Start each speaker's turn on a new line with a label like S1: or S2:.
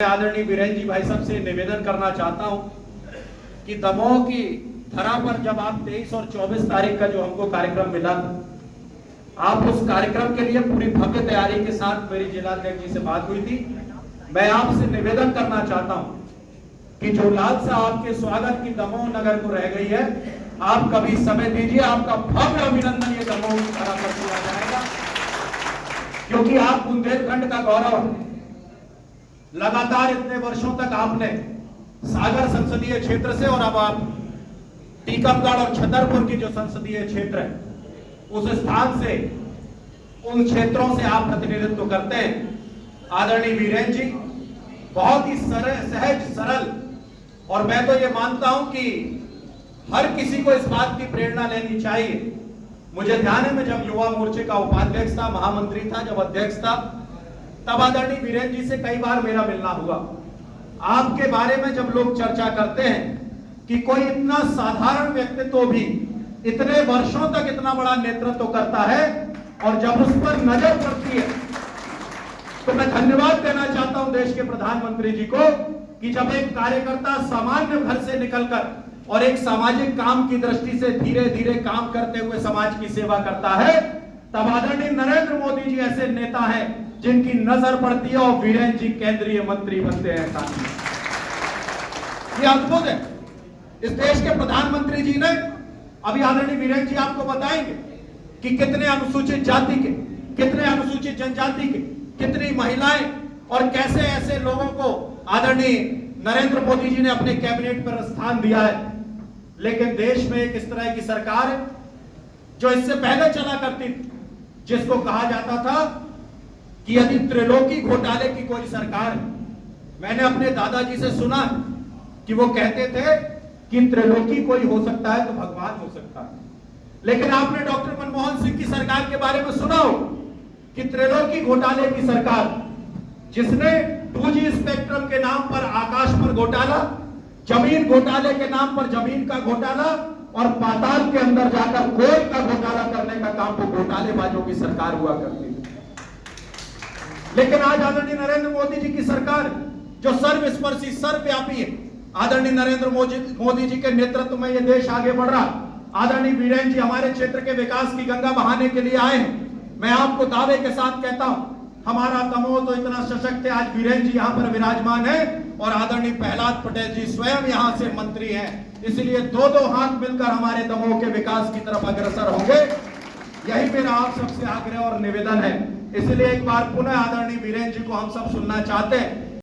S1: आदरणीय वीरेंद्र जी भाई साहब से निवेदन करना चाहता हूं कि दमोह की धरा पर जब आप 23 और 24 तारीख का जो हमको कार्यक्रम मिला था, आप उस कार्यक्रम के लिए पूरी भव्य तैयारी के साथ मेरी जिलाध्यक्ष जी से बात हुई थी। मैं आपसे निवेदन करना चाहता हूं कि जो लालसा आपके स्वागत की दमोह नगर को रह गई है, आप कभी समय दीजिए, आपका भव्य अभिनंदन ये दमोह की धरा पर किया जाएगा, क्योंकि आप बुंदेलखंड का गौरव हैं। लगातार इतने वर्षों तक आपने सागर संसदीय क्षेत्र से और अब आप टीकमगढ़ और छतरपुर की जो संसदीय क्षेत्र है उस स्थान से, उन क्षेत्रों से आप प्रतिनिधित्व करते हैं। आदरणीय वीरेंद्र जी बहुत ही सहज सरल, और मैं तो ये मानता हूं कि हर किसी को इस बात की प्रेरणा लेनी चाहिए। मुझे ध्यान है, मैं जब युवा मोर्चे का उपाध्यक्ष था, महामंत्री था, जब अध्यक्ष था, तब आदरणीय वीरेंद्र जी से कई बार मेरा मिलना हुआ। आपके बारे में जब लोग चर्चा करते हैं कि कोई इतना साधारण व्यक्तित्व भी इतने वर्षों तक इतना बड़ा नेतृत्व करता है, और जब उस पर नजर पड़ती है तो मैं धन्यवाद देना चाहता हूं देश के प्रधानमंत्री जी को कि जब एक कार्यकर्ता सामान्य घर से निकलकर और एक सामाजिक काम की दृष्टि से धीरे धीरे काम करते हुए समाज की सेवा करता है, तब आदरणीय नरेंद्र मोदी जी ऐसे नेता हैं जिनकी नजर पड़ती है और वीरेंद्र जी केंद्रीय मंत्री बनते हैं। ये अद्भुत है। इस देश के प्रधानमंत्री जी ने अभी आदरणीय वीरेंद्र जी आपको बताएंगे कि कितने अनुसूचित जाति के, कितने अनुसूचित जनजाति के, कितनी महिलाएं और कैसे ऐसे लोगों को आदरणीय नरेंद्र मोदी जी ने अपने कैबिनेट पर स्थान दिया है। लेकिन देश में एक इस तरह की सरकार है जो इससे पहले चला करती थी, जिसको कहा जाता था कि यदि त्रिलोकी घोटाले की कोई सरकार है। मैंने अपने दादाजी से सुना कि वो कहते थे कि त्रिलोकी कोई हो सकता है तो भगवान हो सकता है। लेकिन आपने डॉक्टर मनमोहन सिंह की सरकार के बारे में सुना हो कि त्रिलोकी घोटाले की सरकार, जिसने 2G स्पेक्ट्रम के नाम पर आकाश पर घोटाला, जमीन घोटाले के नाम पर जमीन का घोटाला, और पाताल के अंदर जाकर कोल का घोटाला करने का काम तो घोटालेबाजों की सरकार हुआ करती थी। लेकिन आज आदरणीय नरेंद्र मोदी जी की सरकार जो सर्वस्पर्शी, सर्वव्यापी है, आदरणीय नरेंद्र मोदी जी के नेतृत्व में यह देश आगे बढ़ रहा। आदरणीय वीरेंद्र जी हमारे क्षेत्र के विकास की गंगा बहाने के लिए आए हैं। मैं आपको दावे के साथ कहता हूं, हमारा दमोह तो इतना सशक्त है, आज वीरेंद्र जी यहाँ पर विराजमान है और आदरणीय प्रहलाद पटेल जी स्वयं यहाँ से मंत्री हैं। इसलिए दो हाथ मिलकर हमारे दमोह के विकास की तरफ अग्रसर होंगे। यही मेरा आप सबसे आग्रह और निवेदन है। इसलिए एक बार पुनः आदरणीय वीरेंद्र जी को हम सब सुनना चाहते हैं।